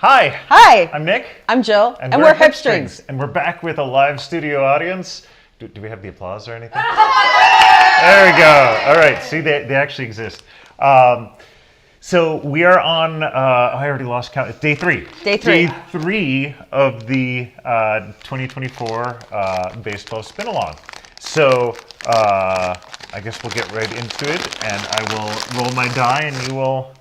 Hi. Hi. I'm Nick. I'm Jill. And we're HipStrings. And we're back with a live studio audience. Do we have the applause or anything? There we go. All right. See, they actually exist. So we are on, I already lost count. It's day 3. Day 3. Day 3 of the 2024 Base12 Spinalong. So I guess we'll get right into it, and I will roll my die, and you will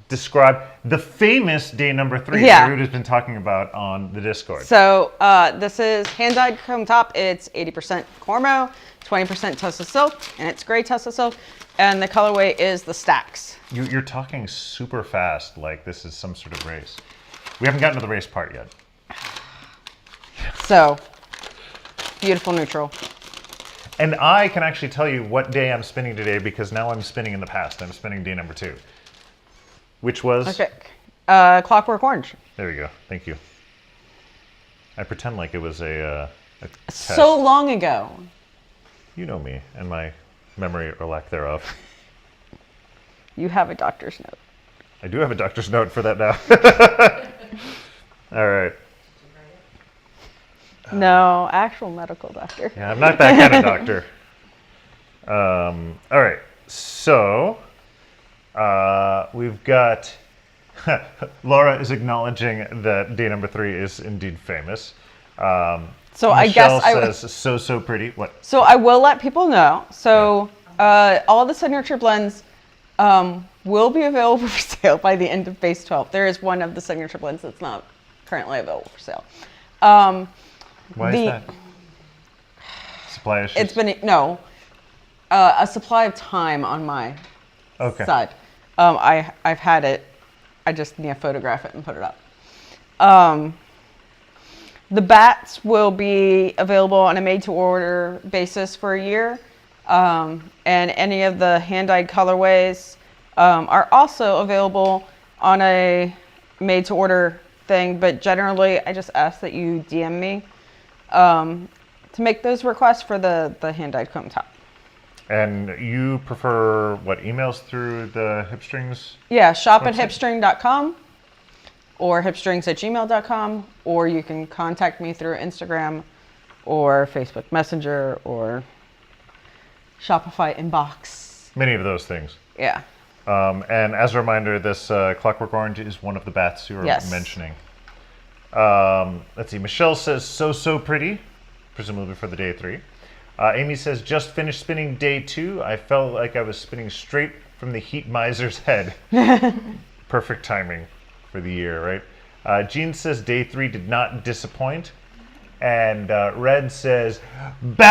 describe the famous day number 3 that Rude has been talking about on the Discord. So this is hand-dyed chrome top. It's 80% Cormo, 20% Tussle Silk, and it's gray Tussle Silk. And the colorway is the Stacks. You're talking super fast, like this is some sort of race. We haven't gotten to the race part yet. So, beautiful neutral. And I can actually tell you what day I'm spinning today because now I'm spinning in the past. I'm spinning day number 2. Which was? Okay. Clockwork Orange. There we go. Thank you. I pretend like it was a test. So long ago. You know me and my memory or lack thereof. You have a doctor's note. I do have a doctor's note for that now. All right. No, actual medical doctor. Yeah, I'm not that kind of doctor. All right. So we've got Laura is acknowledging that day number 3 is indeed famous. So Michelle I guess says so pretty. What? So I will let people know. So all the signature blends will be available for sale by the end of Base 12. There is one of the signature blends that's not currently available for sale. Why is that? Supply issues? It's been a supply of time on my side. I've had it. I just need to photograph it and put it up. The bats will be available on a made-to-order basis for a year, and any of the hand-dyed colorways are also available on a made-to-order thing. But generally, I just ask that you DM me to make those requests for the hand-dyed chrome top. And you prefer what, emails through the HipStrings? Yeah, shop at hipstring.com or hipstrings@gmail.com, or you can contact me through Instagram or Facebook Messenger or Shopify inbox. Many of those things. Yeah. And as a reminder, this Clockwork Orange is one of the bats you were mentioning. Let's see. Michelle says, so pretty, presumably for the day 3. Amy says, just finished spinning day 2. I felt like I was spinning straight from the heat miser's head. Perfect timing for the year, right? Jean says, day 3 did not disappoint. And Red says, bats.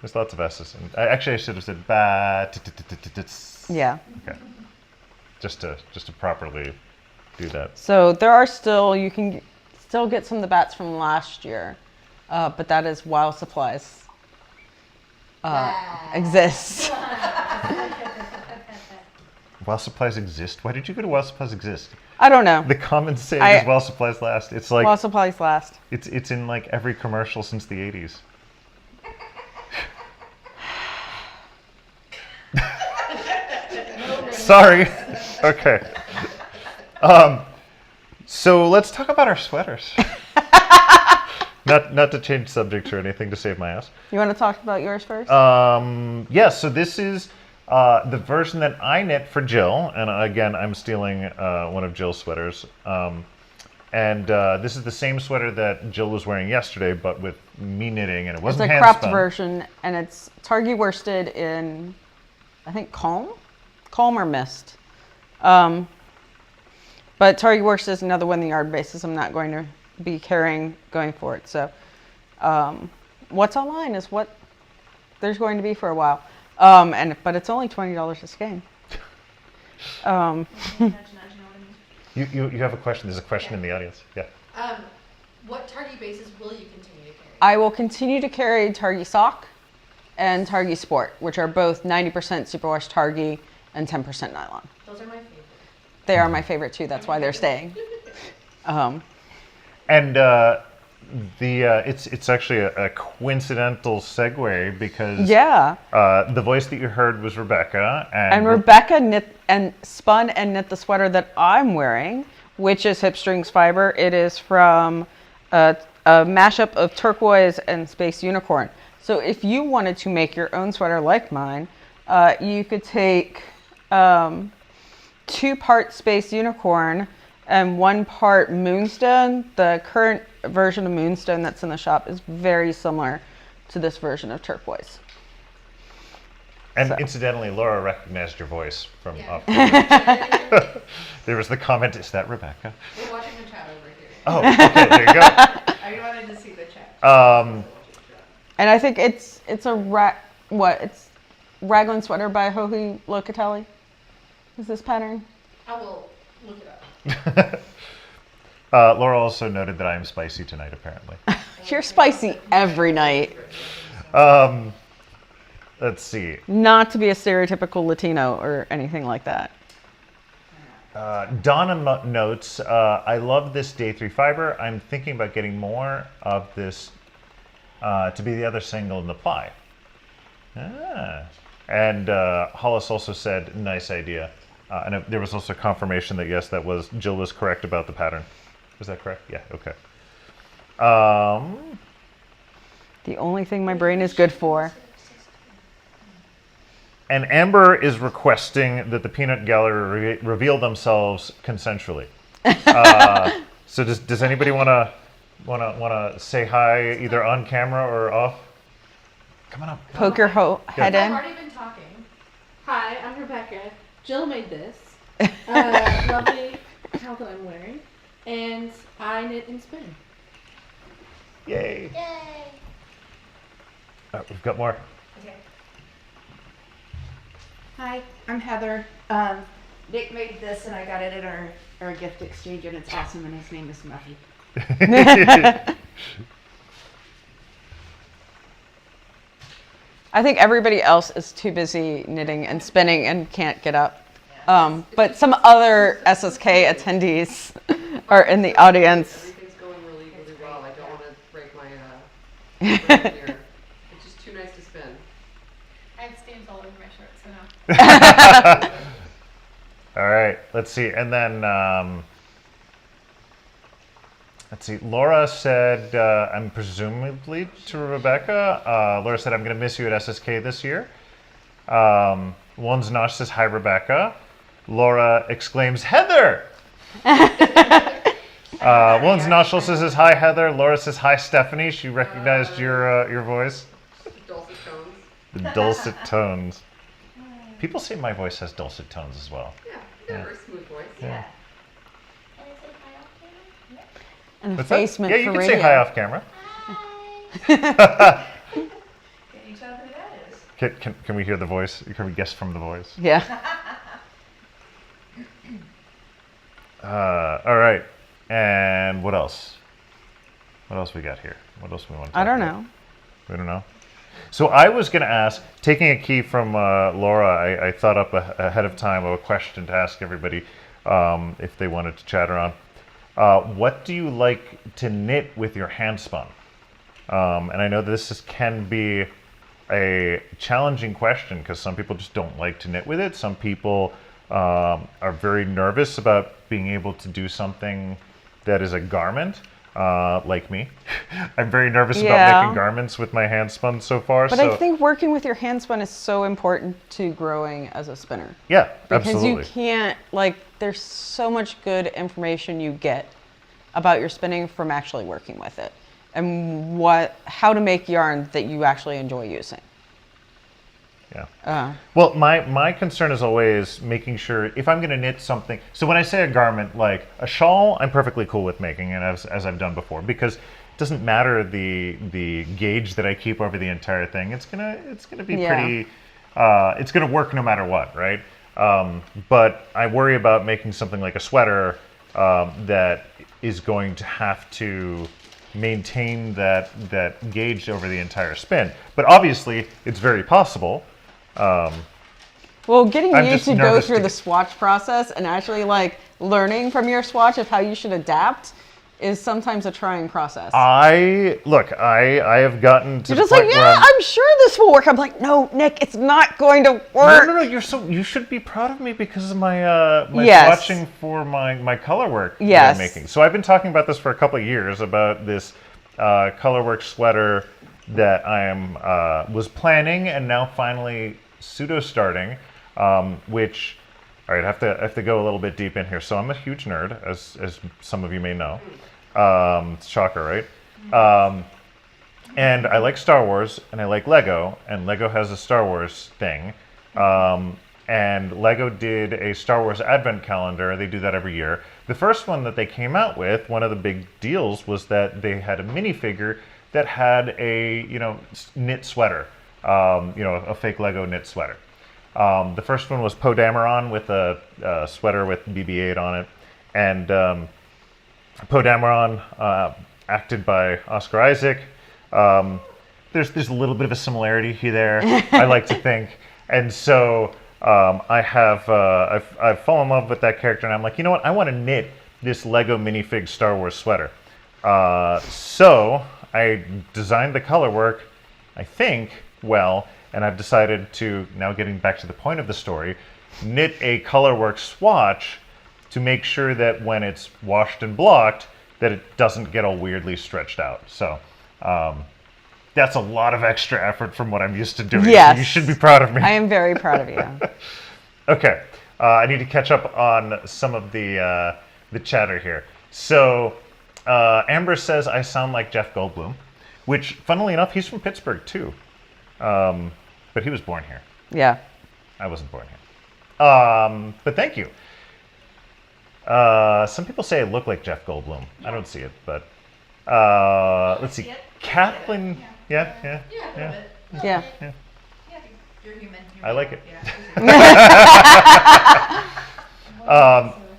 There's lots of S's. Actually, I should have said bats. Yeah. Okay. Just to properly do that. So there are you can still get some of the bats from last year, but that is while supplies exist. While supplies exist? Why did you go to while supplies exist? I don't know. The common saying is while supplies last. It's like while supplies last. It's in like every commercial since the 80s. Sorry. Okay. So let's talk about our sweaters. Not to change subjects or anything to save my ass. You want to talk about yours first? Yeah, so this is the version that I knit for Jill. And again, I'm stealing one of Jill's sweaters. And this is the same sweater that Jill was wearing yesterday, but with me knitting, and it wasn't hand spun. It's a cropped version, and it's targi worsted in, I think, Calm or Mist. But targi worsted is another one, the yard basis I'm not going to be carrying going for it. So what's online is what there's going to be for a while. But it's only $20 a skein. You have a question. There's a question in the audience. Yeah. What targi bases will you continue to carry? I will continue to carry targi sock and targi sport, which are both 90% superwash targi and 10% nylon. Those are my favorite. They are my favorite too. That's why they're staying. And it's actually a coincidental segue because the voice that you heard was Rebecca, and Rebecca spun and knit the sweater that I'm wearing, which is HipStrings fiber. It is from a mashup of turquoise and space unicorn. So if you wanted to make your own sweater like mine, you could take 2-part space unicorn and 1 part moonstone. The current version of moonstone that's in the shop is very similar to this version of turquoise. And incidentally, Laura recognized your voice from off. There was the comment, is that Rebecca? We're watching the chat over here. Oh, okay, there you go. I wanted to see the chat. And I think it's raglan sweater by Joji Locatelli. Is this pattern? I will look it up. Laura also noted that I am spicy tonight, apparently. You're spicy every night. Let's see. Not to be a stereotypical Latino or anything like that. Donna notes, I love this day 3 fiber. I'm thinking about getting more of this to be the other single in the ply. And Hollis also said, nice idea. And there was also confirmation that yes, Jill was correct about the pattern. Was that correct? Yeah, okay. The only thing my brain is good for. And Amber is requesting that the peanut gallery reveal themselves consensually. So does anybody wanna say hi either on camera or off? Come on up. Poke your head in. I've already been talking. Hi, I'm Rebecca. Jill made this lovely towel that I'm wearing, and I knit and spin. Yay! We've got more. Okay. Hi, I'm Heather. Nick made this, and I got it at our gift exchange, and it's awesome. And his name is Muffy. I think everybody else is too busy knitting and spinning and can't get up. But some other SSK attendees are in the audience. Everything's going really, really well. I don't want to break my brain here. It's just too nice to spin. I have stains all over my shirt, so no. All right, let's see. And then, let's see. Laura said, I'm presumably to Rebecca. Laura said, I'm going to miss you at SSK this year. One's Nosh says, hi, Rebecca. Laura exclaims, Heather! One's Nosh says, hi, Heather. Laura says, hi, Stephanie. She recognized your voice. Dulcet tones. The dulcet tones. People say my voice has dulcet tones as well. Yeah, you got a very smooth voice. Yeah. And a What's face that? meant Yeah, you for can radio. say hi off camera. Can you tell who that is? Can we hear the voice? Can we guess from the voice? Yeah. All right. And what else? What else we got here? What else we want to talk I don't about? know. We don't know. So I was going to ask, taking a key from Laura, I thought up ahead of time of a question to ask everybody if they wanted to chat around. What do you like to knit with your hand spun? And I know this can be a challenging question because some people just don't like to knit with it. Some people are very nervous about being able to do something that is a garment, like me. I'm very nervous about making garments with my hand spun so far. But I think working with your hand spun is so important to growing as a spinner. Yeah, because absolutely. You can't, there's so much good information you get about your spinning from actually working with it and how to make yarn that you actually enjoy using. Yeah. Well, my concern is always making sure if I'm going to knit something. So when I say a garment, like a shawl, I'm perfectly cool with making it as I've done before because it doesn't matter the gauge that I keep over the entire thing. It's gonna be pretty. It's gonna work no matter what, right? But I worry about making something like a sweater that is going to have to maintain that gauge over the entire spin. But obviously, it's very possible. Well, getting you to go through to the swatch process and actually learning from your swatch of how you should adapt is sometimes a trying process. I have gotten to You're the just point like, where yeah, I'm sure this will work. I'm like, no, Nick, it's not going to work. No, you should be proud of me because of my Yes. swatching for my color work that Yes. I'm making. So I've been talking about this for a couple of years about this color work sweater that I was planning and now finally pseudo starting, which. All right, I have to go a little bit deep in here. So I'm a huge nerd, as some of you may know. Shocker, right? And I like Star Wars, and I like Lego, and Lego has a Star Wars thing. And Lego did a Star Wars Advent calendar. They do that every year. The first one that they came out with, one of the big deals was that they had a minifigure that had a knit sweater, a fake Lego knit sweater. The first one was Poe Dameron with a sweater with BB-8 on it, and Poe Dameron, acted by Oscar Isaac. There's a little bit of a similarity there, I like to think, and so I've fallen in love with that character, and I'm like, you know what? I want to knit this Lego minifig Star Wars sweater. So I designed the color work, I think, well. And I've decided to, now getting back to the point of the story, knit a colorwork swatch to make sure that when it's washed and blocked, that it doesn't get all weirdly stretched out. So that's a lot of extra effort from what I'm used to doing. Yes. So you should be proud of me. I am very proud of you. Okay. I need to catch up on some of the chatter here. So Amber says I sound like Jeff Goldblum, which, funnily enough, he's from Pittsburgh too. But he was born here. Yeah. I wasn't born here. But thank you. Some people say I look like Jeff Goldblum. I don't see it, but let's see. Kathleen. Yeah. Yeah. You're human. I like it.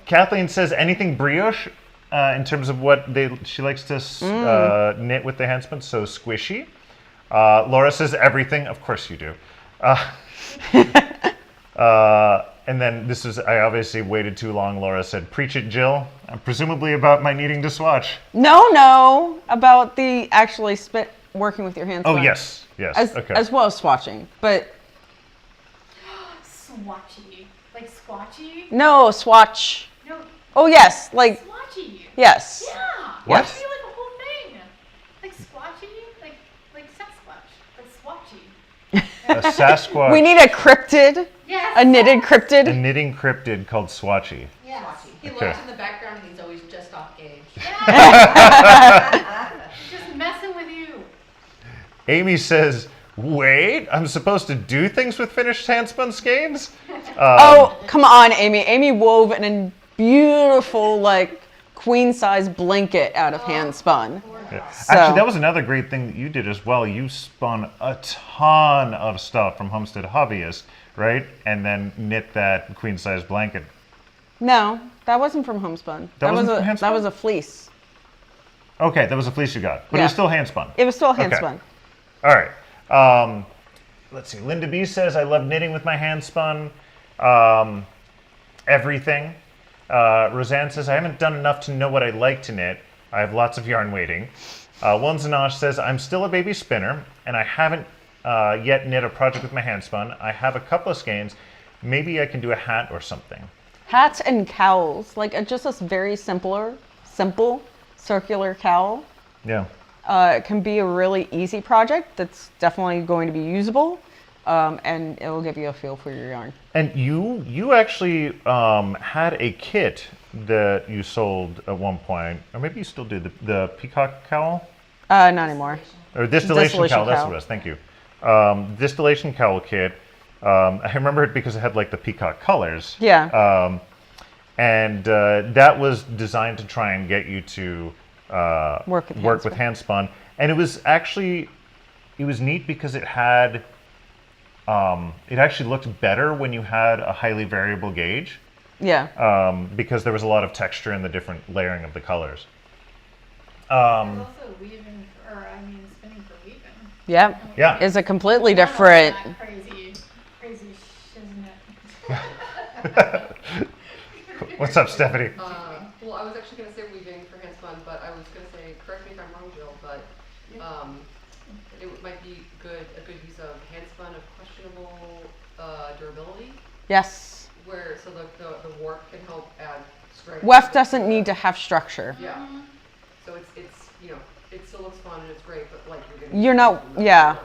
Kathleen says anything brioche in terms of what she likes to knit with the handspun. So squishy. Laura says everything. Of course you do. And then I obviously waited too long. Laura said, preach it, Jill. Presumably about my needing to swatch. No, about the actually working with your hands. Oh, yes. Okay. As well as swatching, but. Swatchy. Like squatchy? No, swatch. No. Oh, yes, like. Swatchy. Yes. Yeah. What? That'd be like a whole thing. Like squatchy, like Sasquatch, like swatchy. A Sasquatch. We need a cryptid. Yes. A knitted cryptid. A knitting cryptid called Swatchy. Yes. He Okay. looks in the background and he's always just off gauge. Just messing with you. Amy says, wait, I'm supposed to do things with finished handspun skeins? Oh, come on, Amy. Amy wove a beautiful, like, queen-size blanket out of hand spun. Yeah. So- Actually, that was another great thing that you did as well. You spun a ton of stuff from Homestead Hobbyist, right? And then knit that queen-size blanket. No, that wasn't from homespun. That wasn't from That handspun? was a fleece. Okay, that was a fleece you got, but it Yeah. was still handspun. It was still hand spun. All right. Let's see. Linda B says, I love knitting with my handspun. Everything. Roseanne says, I haven't done enough to know what I like to knit. I have lots of yarn waiting. Wanzanosh says, I'm still a baby spinner, and I haven't yet knit a project with my handspun. I have a couple of skeins. Maybe I can do a hat or something. Hats and cowls, like just a very simple circular cowl. Yeah. It can be a really easy project that's definitely going to be usable, and it will give you a feel for your yarn. And you actually had a kit that you sold at one point, or maybe you still do, the peacock cowl? Not anymore. Or distillation cowl, that's cowl. what it was, thank you. Distillation cowl kit. I remember it because it had like the peacock colors. Yeah. And that was designed to try and get you to work with handspun. And it was neat because it had, it actually looked better when you had a highly variable gauge. Yeah. Because there was a lot of texture in the different layering of the colors. There's also spinning for weaving. Yeah. Yeah. It's a completely different. Crazy shiznit. What's up, Stephanie? Well, I was actually going to say weaving for handspun, but I was durability. Yes. Where so the warp can help add strength. Weft doesn't need to have structure. Yeah. So it's it still looks fun and it's great, but like you're not. Yeah.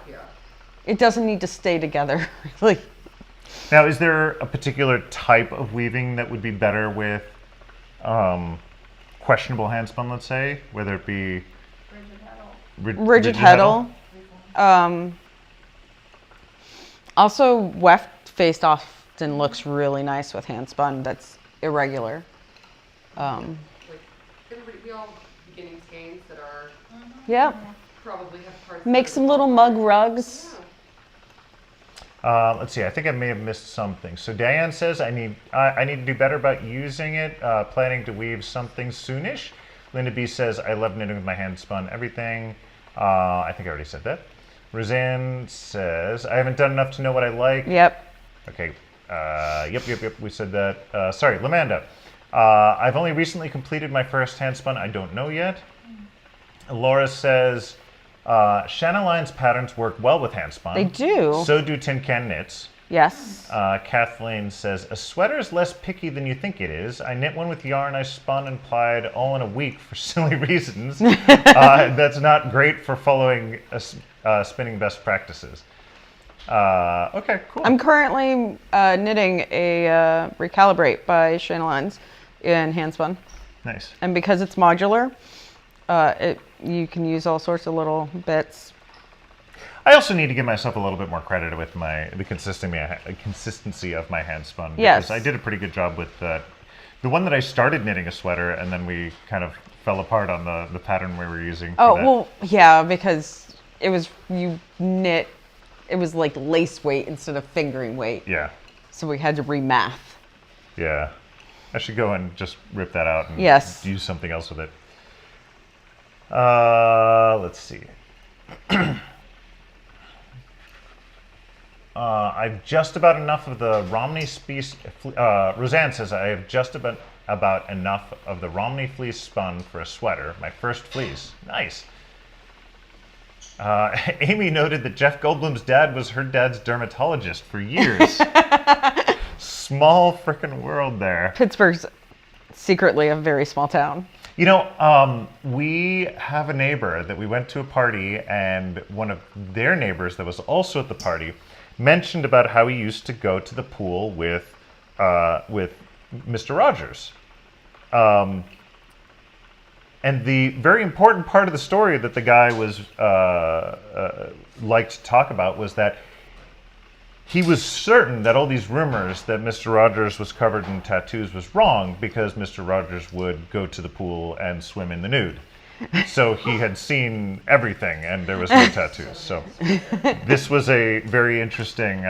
It doesn't need to stay together, really. Now, is there a particular type of weaving that would be better with questionable handspun, let's say, whether it be rigid heddle? Also, weft faced often looks really nice with handspun. That's irregular. Like we all beginning skeins that are probably have parts. Make some little mug rugs. Let's see. I think I may have missed something. So Diane says I need to do better about using it. Planning to weave something soonish. Linda B says I love knitting with my hand spun everything. I think I already said that. Roseanne says I haven't done enough to know what I like. Yep. Okay. Yep. We said that. Sorry, Lamanda. I've only recently completed my first hand spun. I don't know yet. Laura says. Shanna Lyon's patterns work well with handspun. They do. So do tin can knits. Yes. Kathleen says, a sweater is less picky than you think it is. I knit one with yarn I spun and plied all in a week for silly reasons. That's not great for following spinning best practices. Okay, cool. I'm currently knitting a Recalibrate by Shanna Lyons in handspun. Nice. And because it's modular, you can use all sorts of little bits. I also need to give myself a little bit more credit with the consistency of my hand spun. Yes. Because I did a pretty good job with the one that I started knitting a sweater, and then we kind of fell apart on the pattern we were using. Well, yeah, because it was like lace weight instead of fingering weight. Yeah. So we had to remath. Yeah. I should go and just rip that out and use something else with it. Let's see. I've just about enough of the Romney fleece. Roseanne says I have just about enough of the Romney fleece spun for a sweater. My first fleece. Nice. Amy noted that Jeff Goldblum's dad was her dad's dermatologist for years. Small frickin' world there. Pittsburgh's secretly a very small town. You know, we have a neighbor that we went to a party, and one of their neighbors that was also at the party mentioned about how he used to go to the pool with Mr. Rogers. And the very important part of the story that the guy was liked to talk about was that he was certain that all these rumors that Mr. Rogers was covered in tattoos was wrong because Mr. Rogers would go to the pool and swim in the nude. So he had seen everything and there was no tattoos. So this was a very interesting,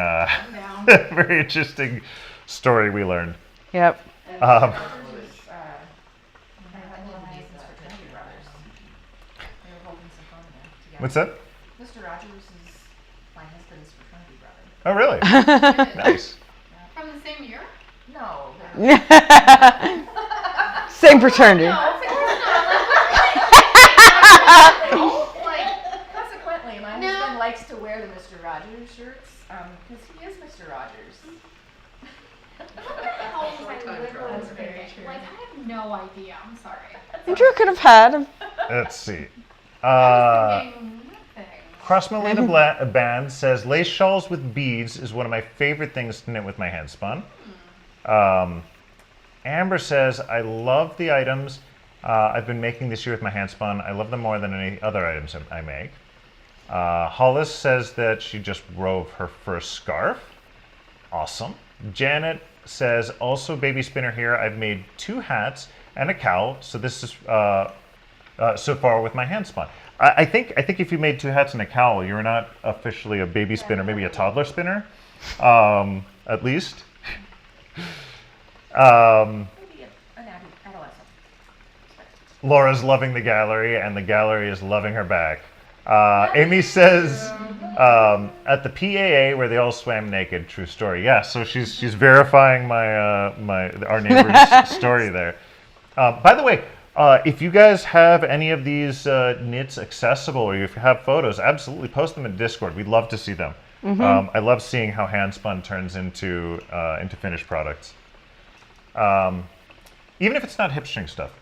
story we learned. Yep. What's that? Mr. Rogers is my husband's fraternity brother. Oh, really? Nice. From the same year? No. Same fraternity. No, of course not. Consequently, my husband likes to wear the Mr. Rogers shirts because he is Mr. Rogers. What the hell was I literally thinking? Like, I have no idea. I'm sorry. Andrew could have had. Let's see. Nothing. Cross Melina Band says, lace shawls with beads is one of my favorite things to knit with my hand spun. Amber says, I love the items I've been making this year with my hand spun. I love them more than any other items I make. Hollis says that she just wove her first scarf. Awesome. Janet says, also baby spinner here. I've made 2 hats and a cowl. So this is so far with my hand spun. I think if you made 2 hats and a cowl, you're not officially a baby spinner, maybe a toddler spinner, at least. Maybe an adolescent. Laura's loving the gallery, and the gallery is loving her back. Amy says, at the PAA where they all swam naked. True story. Yeah, so she's verifying our neighbor's story there. By the way, if you guys have any of these knits accessible, or if you have photos, absolutely post them in Discord. We'd love to see them. I love seeing how handspun turns into finished products. Even if it's not HipString stuff,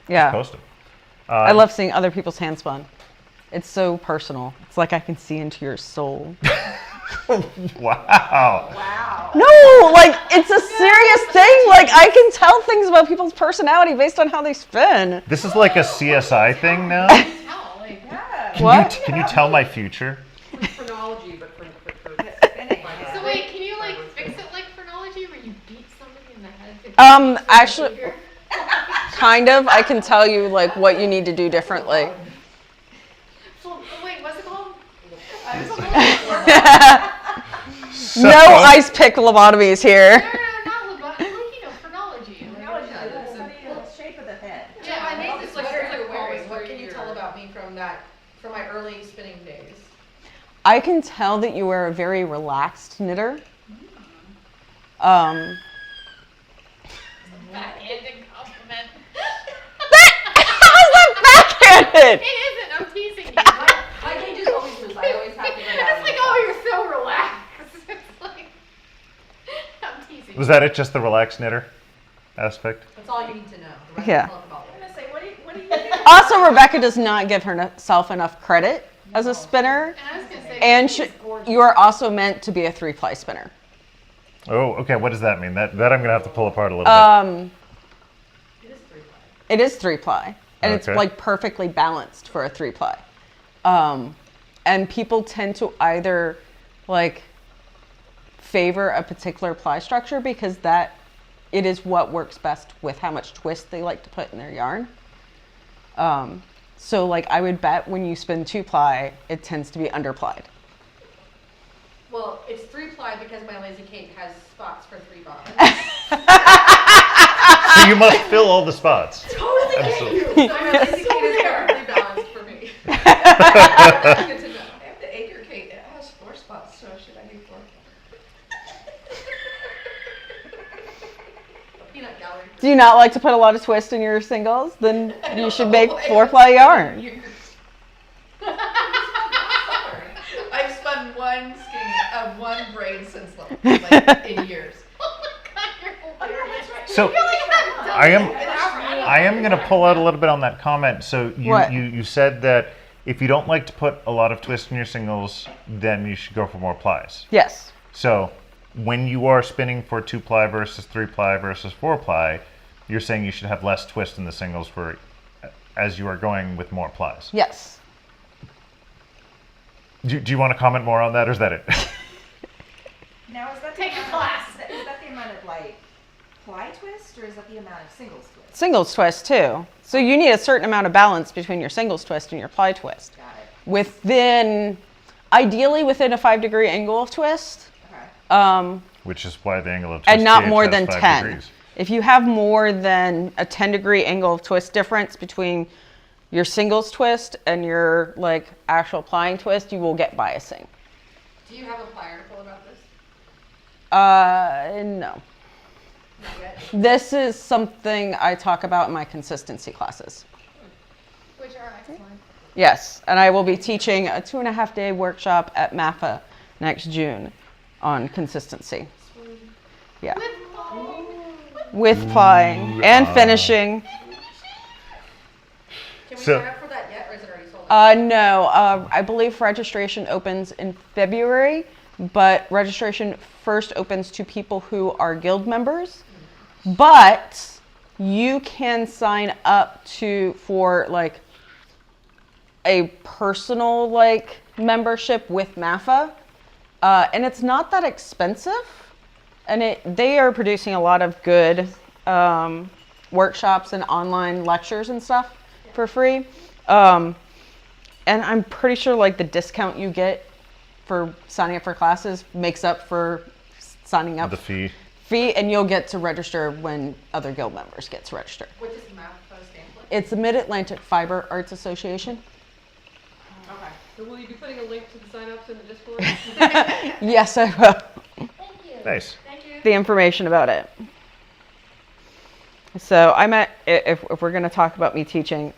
Yeah. just post them. I love seeing other people's handspun. It's so personal. It's like I can see into your soul. Wow. No, like it's a serious thing. Like I can tell things about people's personality based on how they spin. This is like a CSI thing now. What? Can you tell my future? Phrenology, but for So wait, can you like fix it like phrenology where you beat somebody in the head? Actually, kind of. I can tell you like what you need to do differently. Wait, what's it called? So, No ice pick lobotomies here. No, not lobotomy. Phrenology. The shape of the head. Yeah, I made this like always. What can you tell about me from my early spinning days? I can tell that you are a very relaxed knitter. backhanded compliment. How's that backhanded? It isn't. I'm teasing you. My gauges always lose. I always have to go down. It's like, oh, you're so relaxed. It's like, I'm teasing. was that it? Just the relaxed knitter aspect? That's all you need to know. The rest Yeah. is all about I'm gonna say, what do you do? Also, Rebecca does not give herself enough credit as a spinner, And I was gonna say, and you are also meant to be a 3-ply spinner. Oh, okay. What does that mean? That I'm gonna have to pull apart a little bit. It is 3-ply. It is 3-ply, and it's Okay. like perfectly balanced for a 3-ply. And people tend to either like favor a particular ply structure because that it is what works best with how much twist they like to put in their yarn. So like I would bet when you spin 2-ply, it tends to be underplied. Well, it's 3-ply because my Lazy Kate has spots for 3 bottoms. So you must fill all the spots. Totally Absolutely. So my Lazy Kate is perfectly balanced for me. That's good to know. I have the Acre Kate. It has 4 spots, so should I do 4? Peanut gallery. Do you not like to put a lot of twist in your singles? Then you should make 4-ply yarn. I've spun one braid since like in years. So I am gonna pull out a little bit on that comment. So What? you said that if you don't like to put a lot of twist in your singles, then you should go for more plies. Yes. So when you are spinning for 2-ply versus 3-ply versus 4-ply, you're saying you should have less twist in the singles for as you are going with more plies. Yes. Do you want to comment more on that, or is that it? Now, is that Take a class. Is that the amount of like ply twist, or is that the amount of singles twist? Singles twist too. So you need a certain amount of balance between your singles twist and your ply twist. Got it. Ideally within a 5-degree angle of twist, Okay. Which is why the angle of twist and not gauge more has than 5 10. degrees. If you have more than a 10-degree angle of twist difference between your singles twist and your like actual plying twist, you will get biasing. Do you have a ply article about this? No. Not yet. This is something I talk about in my consistency classes. which are excellent. Yes, and I will be teaching a 2.5-day workshop at MAFA next June on consistency. Yeah. With plying and finishing. Can we So- sign up for that yet, or is it already sold out? No, I believe registration opens in February, but registration first opens to people who are guild members. But you can sign up for like a personal like membership with MAFA, and it's not that expensive. And they are producing a lot of good workshops and online lectures and stuff for free. And I'm pretty sure like the discount you get for signing up for classes makes up for signing up The fee. and you'll get to register when other guild members get to register. What does MAP stand for? It's the Mid-Atlantic Fiber Arts Association. Okay. So will you be putting a link to the sign-ups in the Discord? Yes, I will. Nice. The information about it. So I'm at, if we're going to talk about me teaching,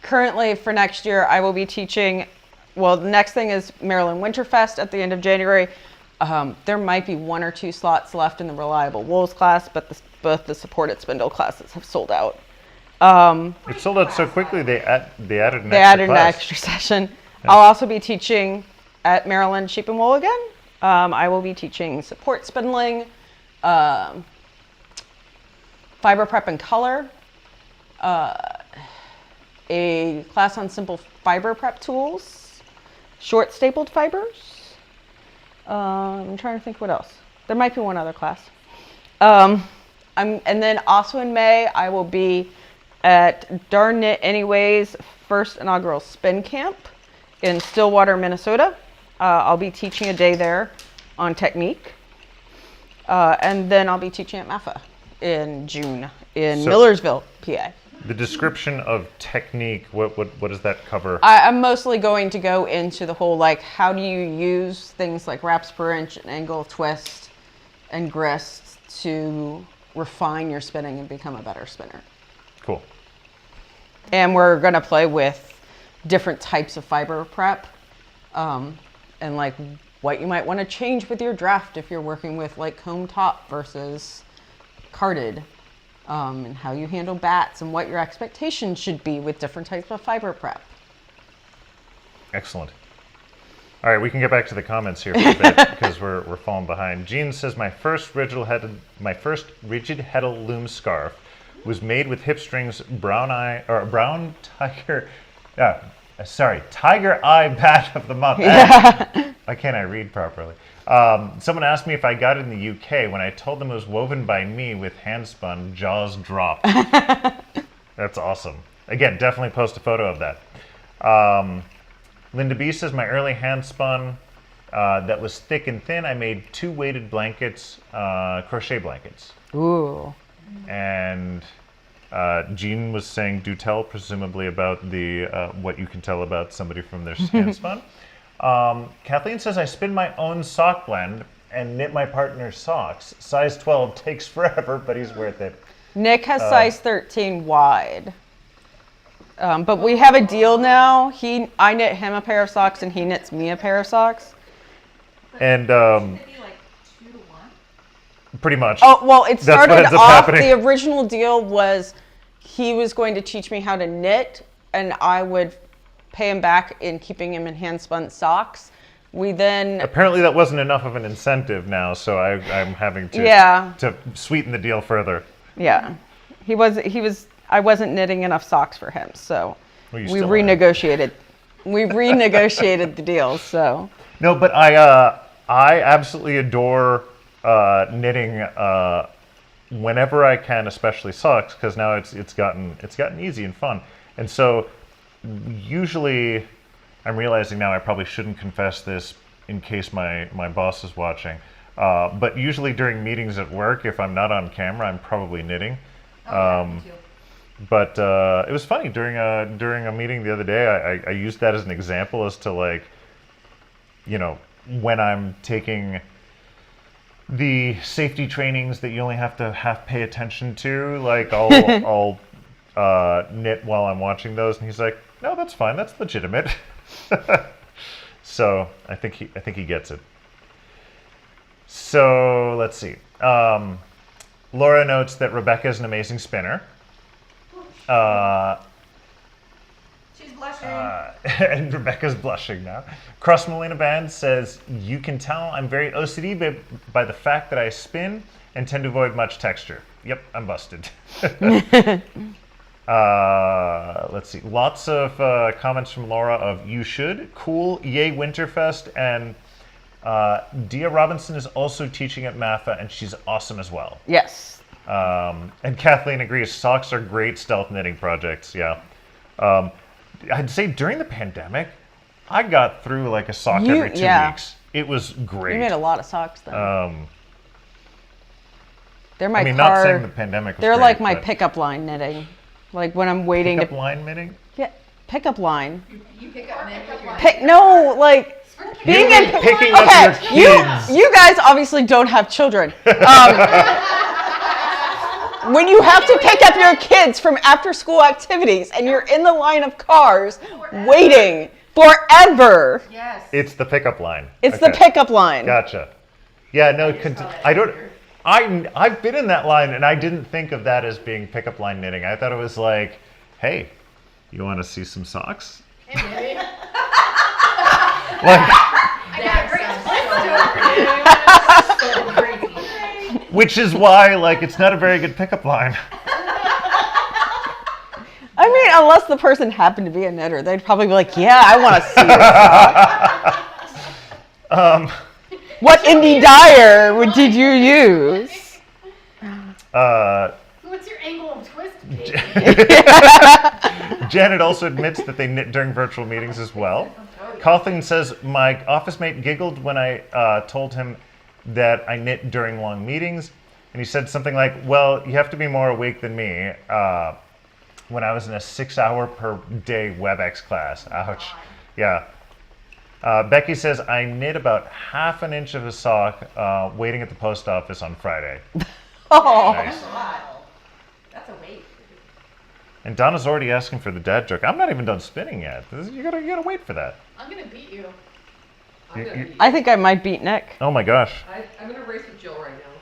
currently for next year, I will be teaching well, the next thing is Maryland Winterfest at the end of January. There might be 1 or 2 slots left in the Reliable Wolves class, but both the supported spindle classes have sold out. It sold out so quickly, they added an extra session. Yeah. I'll also be teaching at Maryland Sheep and Wool again. I will be teaching support spindling, fiber prep and color, a class on simple fiber prep tools, short stapled fibers. I'm trying to think what else. There might be one other class. And then also in May, I will be at Darn Knit Anyways first inaugural spin camp in Stillwater, Minnesota. I'll be teaching a day there on technique. And then I'll be teaching at MAFA in June in Millersville, PA. The description of technique, what does that cover? I'm mostly going to go into the whole, like, how do you use things like wraps per inch and angle twist and grist to refine your spinning and become a better spinner. Cool. And we're going to play with different types of fiber prep and like what you might want to change with your draft if you're working with like comb top versus carded. And how you handle bats and what your expectations should be with different types of fiber prep. Excellent. All right, we can get back to the comments here for a bit because we're falling behind. Jean says my first rigid heddle loom scarf was made with HipStrings Tiger Eye Bat of the Month. Yeah. Why can't I read properly? Someone asked me if I got it in the UK. When I told them it was woven by me with hand spun, jaws dropped. That's awesome. Again, definitely post a photo of that. Linda B says my early hand spun that was thick and thin. I made 2 weighted blankets, crochet blankets. Ooh. And Jean was saying, do tell, presumably about the what you can tell about somebody from their hand spun. Kathleen says, I spin my own sock blend and knit my partner's socks. Size 12 takes forever, but he's worth it. Nick has size 13 wide. But we have a deal now. I knit him a pair of socks and he knits me a pair of socks. And pretty much. Oh, well, it started off, the original deal was he was going to teach me how to knit and I would pay him back in keeping him in hand-spun socks. We then... Apparently that wasn't enough of an incentive now, so I'm having to sweeten the deal further. Yeah. I wasn't knitting enough socks for him, so we renegotiated. We renegotiated the deal, so... No, but I absolutely adore knitting whenever I can, especially socks, because now it's gotten easy and fun. And so... Usually, I'm realizing now I probably shouldn't confess this in case my boss is watching, but usually during meetings at work, if I'm not on camera, I'm probably knitting. Me too. But it was funny, during a meeting the other day, I used that as an example as to, like, you know, when I'm taking the safety trainings that you only have to pay attention to, like, I'll knit while I'm watching those, and he's like, no, that's fine, that's legitimate. So I think he gets it. So let's see. Laura notes that Rebecca is an amazing spinner. She's blushing. And Rebecca's blushing now. Cross Molina Band says, you can tell I'm very OCD by the fact that I spin and tend to avoid much texture. Yep, I'm busted. Let's see. Lots of comments from Laura of you should. Cool. Yay, Winterfest. And Dia Robinson is also teaching at MAFA, and she's awesome as well. Yes. And Kathleen agrees. Socks are great stealth knitting projects. Yeah. I'd say during the pandemic, I got through like a sock every 2 weeks. It was great. You made a lot of socks, though. They're my not saying the pandemic was They're great, like my pickup line knitting. Like when I'm waiting pickup line knitting? Yeah, pickup line. You pick up knitting? Like being in picking up your kids. You guys obviously don't have children. When you have to pick up your kids from after school activities and you're in the line of cars waiting Forever. Yes. It's the pickup line. It's the pickup line. Gotcha. Yeah, no, I don't. I've been in that line, and I didn't think of that as being pickup line knitting. I thought it was like, hey, you want to see some socks? Hey, baby. Like, I got a great so crazy. which is why, like, it's not a very good pickup line. I mean, unless the person happened to be a knitter, they'd probably be like, yeah, I want to see your sock. What indie dyer did you use? What's your angle of twist, baby? Janet also admits that they knit during virtual meetings as well. Kathleen says, my office mate giggled when I told him that I knit during long meetings. And he said something like, well, you have to be more awake than me. When I was in a 6-hour per day WebEx class. Ouch. Yeah. Becky says, I knit about half an inch of a sock waiting at the post office on Friday. Oh. Nice. That's a lot. That's a weight. And Donna's already asking for the dad joke. I'm not even done spinning yet. You gotta wait for that. I'm gonna beat you. I'm gonna beat I you. think I might beat Nick. Oh my gosh. I'm gonna race with Jill right now.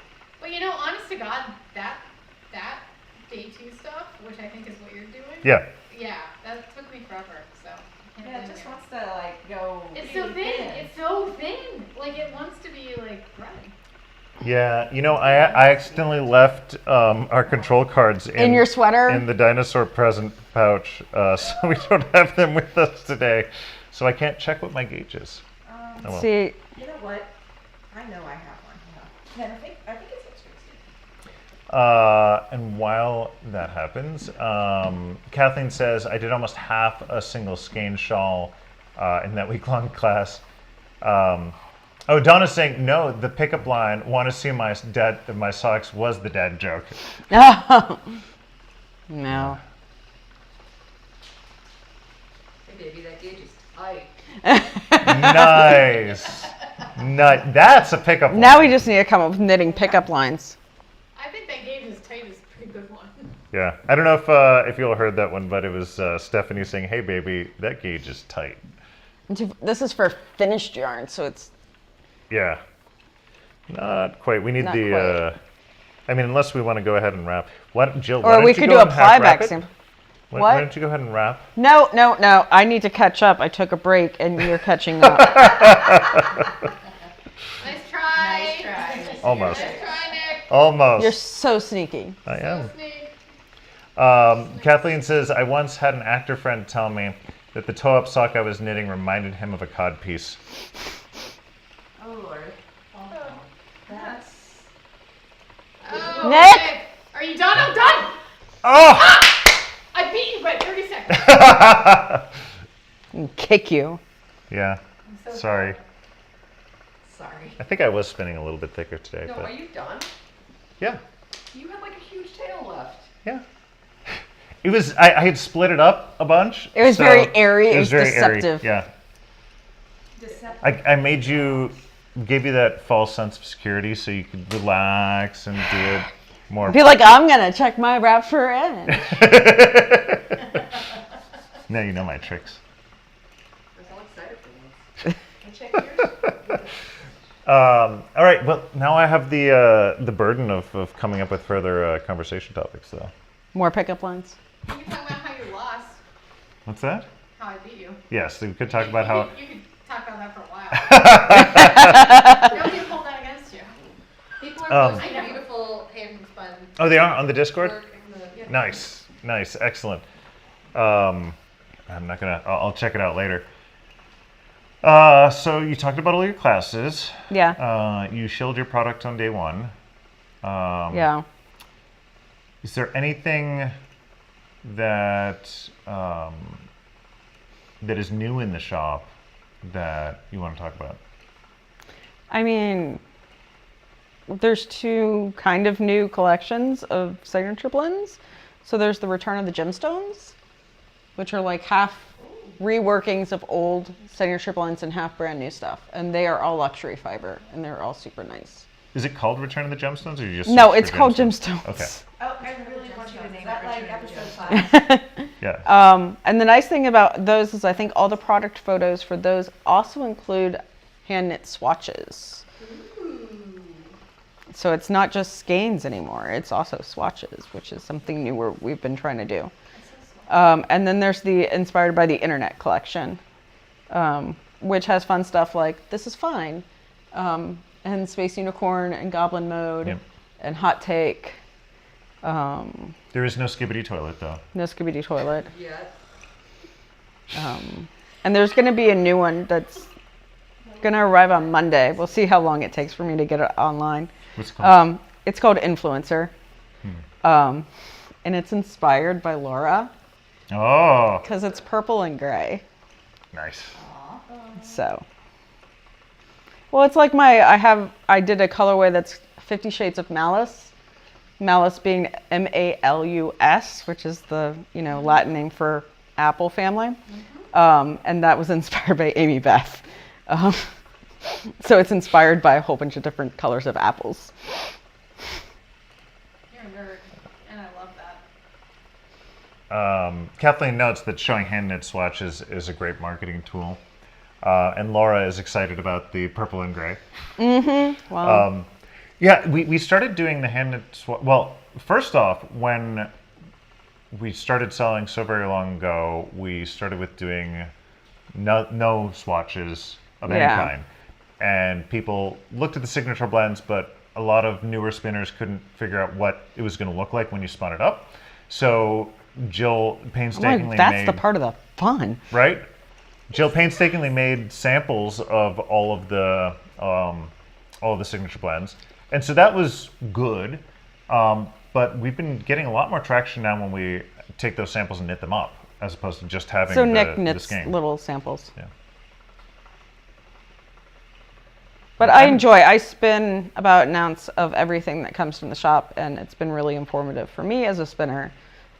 But you know, honest to God, that day 2 stuff, which I think is what you're doing. Yeah. Yeah, that took me forever. So. I can't Yeah, it blame just you. wants to like go. It's so really thin. It's so thin. Like it wants to be like running. Yeah, you know, I accidentally left our control cards In your sweater? in the dinosaur present pouch, so we don't have them with us today. So I can't check what my gauge is. Oh, well. See, You know what? I know I have one. Yeah. And I think it's HipStrings. And while that happens, Kathleen says, I did almost half a single skein shawl in that week-long class. Donna's saying, no, the pickup line, want to see my socks was the dad joke. no. Hey, baby, that gauge is tight. Nice. That's a pickup line. Now we just need to come up with knitting pickup lines. I think that gauge is tight is a pretty good one. Yeah. I don't know if you all heard that one, but it was Stephanie saying, hey, baby, that gauge is tight. This is for finished yarn, so it's... Yeah. Not quite. We need Not the... I mean, unless we want to go ahead and wrap. Jill, why Or don't we you could go do a and half wrap plyback it? sample. Why What? don't you go ahead and wrap? No. I need to catch up. I took a break, and you're catching up. Nice try. Nice try. Almost. Nice try, Nick. Almost. You're so sneaky. I am. Sneak. Kathleen says, I once had an actor friend tell me that the toe-up sock I was knitting reminded him of a cod piece. Oh Lord. Oh, that's. Oh, Nick! Are you done? I'm done. Oh! I beat you by 30 seconds. And kick you. Yeah. so Sorry. Sorry. I think I was spinning a little bit thicker today, No, but are you done? yeah. You had like a huge tail left. Yeah. It was, I had split it up a bunch. It was so very airy. It was very deceptive. Airy. Yeah. Deceptive. I made you, gave you that false sense of security so you could relax and do it more. Be like, I'm going to check my wrap for end. Now you know my tricks. I'm so excited for this. Can I check yours? All right, well, now I have the burden of coming up with further conversation topics, though. More pickup lines. You can talk about how you lost, What's that? how I beat you. Yes, we could talk about how... You could talk about that for a while. Nobody will hold that against you. People are posting Beautiful hand spun Oh, they are on the Discord? work in the Nice, excellent. I'm not gonna... I'll check it out later. So you talked about all your classes. Yeah. You shilled your product on day one. Yeah. Is there anything that that is new in the shop that you want to talk about? I mean, there's 2 kind of new collections of signature blends. So there's the Return of the Gemstones, which are like half reworkings of old signature blends and half brand new stuff. And they are all luxury fiber, and they're all super nice. Is it called Return of the Gemstones, or you just No, search it's for called Gemstones? Gemstones. Okay. Oh, I really want you to name that like episode 5. Yeah. And the nice thing about those is I think all the product photos for those also include hand knit swatches. So it's not just skeins anymore. It's also swatches, which is something new we've been trying to do. And then there's the Inspired by the Internet collection, which has fun stuff like This Is Fine, and Space Unicorn, and Goblin Mode, and Hot Take. There is no Skibidi Toilet, though. No Skibidi Toilet. Yet. And there's going to be a new one that's going to arrive on Monday. We'll see how long it takes for me to get it online. What's it called? It's called Influencer. And it's inspired by Laura. Oh. Because it's purple and gray. Nice. So. Well, it's like I did a colorway that's 50 Shades of Malice. Malice being Malus, which is the, Latin name for apple family. And that was inspired by Amy Beth. So it's inspired by a whole bunch of different colors of apples. You're a nerd, and I love that. Kathleen notes that showing hand knit swatches is a great marketing tool. And Laura is excited about the purple and gray. Mm-hmm. Wow. Yeah, we started doing the hand knit swatch. Well, first off, when we started selling so very long ago, we started with doing no swatches of any kind. And people looked at the signature blends, but a lot of newer spinners couldn't figure out what it was going to look like when you spun it up. So Jill painstakingly that's the part of the fun. Right? Jill painstakingly made samples of all of the signature blends. And so that was good. But we've been getting a lot more traction now when we take those samples and knit them up, as opposed to just having So the Nick knits skein. little samples. Yeah. But I spin about an ounce of everything that comes from the shop, and it's been really informative for me as a spinner.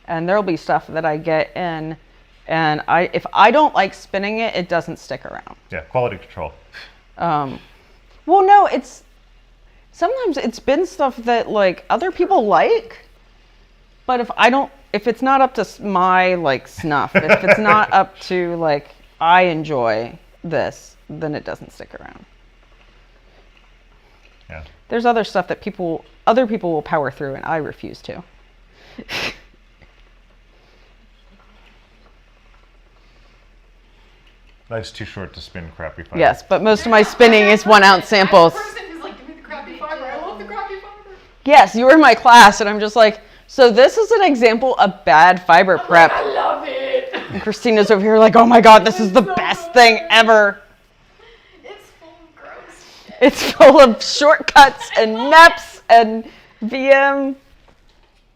And there'll be stuff that I get in, and if I don't like spinning it, it doesn't stick around. Yeah, quality control. Well, no, sometimes it's been stuff that like other people like, but if it's not up to my snuff, if it's not up to I enjoy this, then it doesn't stick around. Yeah. There's other stuff that other people will power through, and I refuse to. Life's too short to spin crappy fiber. Yes, but most of my spinning is 1 ounce samples. I'm the person who's like, give me the crappy fiber. I love the crappy fiber. Yes, you were in my class, and I'm just like, so this is an example of bad fiber prep. I love it. And Christina's over here like, oh my god, this is the best thing ever. It's full of gross shit. It's full of shortcuts and MEPs and VM.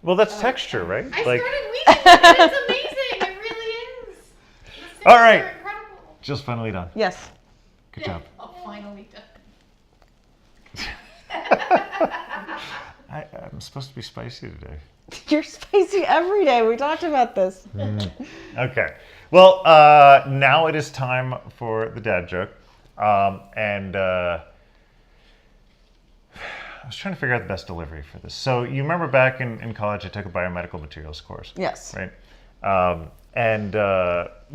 Well, that's texture, right? I started weaving it. It's amazing. It really is. The All right. are incredible. Jill's finally done. Yes. Good job. Oh, finally done. I'm supposed to be spicy today. You're spicy every day. We talked about this. Okay. Well, now it is time for the dad joke. And I was trying to figure out the best delivery for this. So you remember back in college, I took a biomedical materials course. Yes. Right? And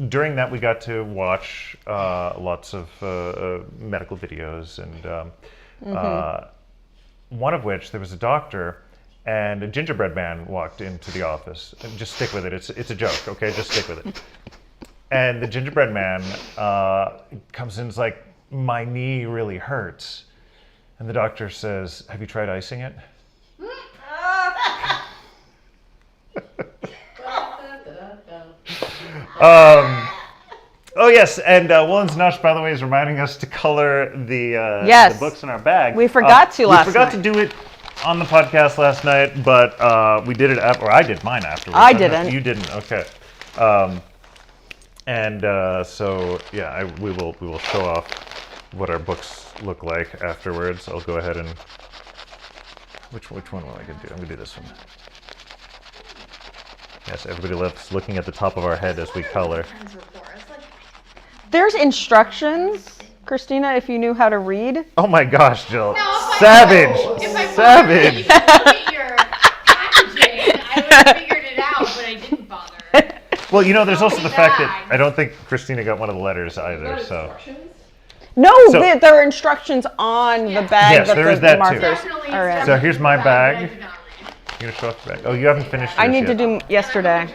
during that, we got to watch lots of medical videos. And one of which, there was a doctor, and a gingerbread man walked into the office. And just stick with it. It's a joke, okay? Just stick with it. And the gingerbread man comes in and is like, my knee really hurts. And the doctor says, have you tried icing it? Oh yes, and Willens Nush, by the way, is reminding us to color the books in our bag. We forgot to last night. We forgot to do it on the podcast last night, but we did it or I did mine afterwards. I didn't. You didn't. Okay. So yeah, we will show off what our books look like afterwards. I'll go ahead and which one will I do? I'm gonna do this one. Yes, everybody loves looking at the top of our head as we color. There's instructions, Christina, if you knew how to read. Oh my gosh, Jill. No, Savage! Savage! If I look at your packaging, I would have figured it out, but I didn't bother. Well, you know, there's also the fact that I don't think Christina got one of the letters either. So. No, there are instructions on the bag. Yes, there is that markers too. Are in. So here's my bag. You're gonna show off the bag. Oh, you haven't finished. I need yet. to do yesterday.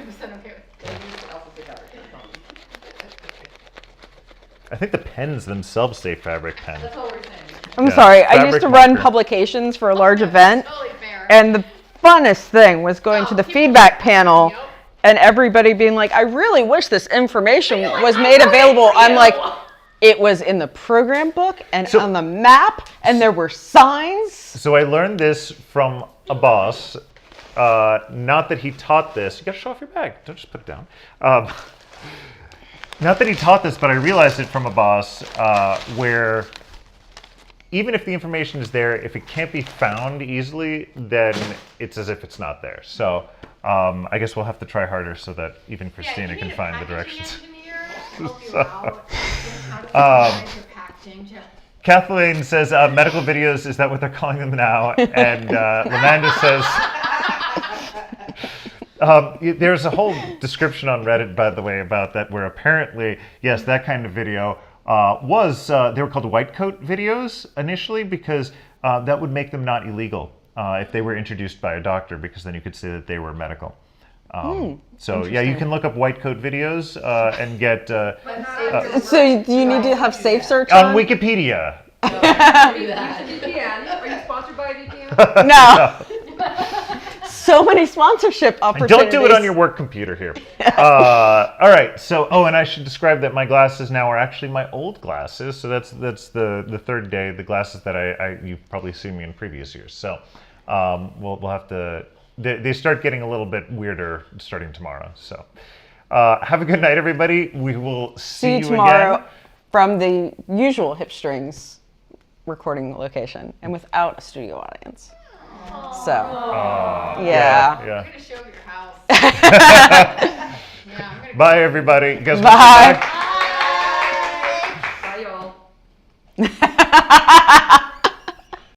I think the pens themselves say fabric pen. That's what we're saying. I'm sorry. I used fabric to run marker. publications for a large event, Totally fair. and the funnest thing was going to the feedback panel. Yep. And everybody being like, I really wish this information was made available. I'm like, it was in the program book and on the map, and there were signs. So I learned this from a boss. Not that he taught this. You gotta show off your bag. Don't just put it down. Not that he taught this, but I realized it from a boss where even if the information is there, if it can't be found easily, then it's as if it's not there. So I guess we'll have to try harder so that even Christina can find the directions. Kathleen says, medical videos, is that what they're calling them now? And Lamanda says, there's a whole description on Reddit, by the way, about that, where apparently, yes, that kind of video they were called white coat videos initially because that would make them not illegal if they were introduced by a doctor, because then you could say that they were medical. So yeah, you can look up white coat videos and get. So you need to have safe search on Wikipedia. Are you sponsored by a VPN? No. So many sponsorship opportunities. Don't do it on your work computer here. All right. So, and I should describe that my glasses now are actually my old glasses. So that's the third day. The glasses that you've probably seen me in previous years. So we'll have to. They start getting a little bit weirder starting tomorrow. So have a good night, everybody. We will see you tomorrow again. From the usual HipStrings recording location and without a studio audience. So, yeah. I'm going to show your house. Bye, everybody. You guys Bye. Bye, y'all.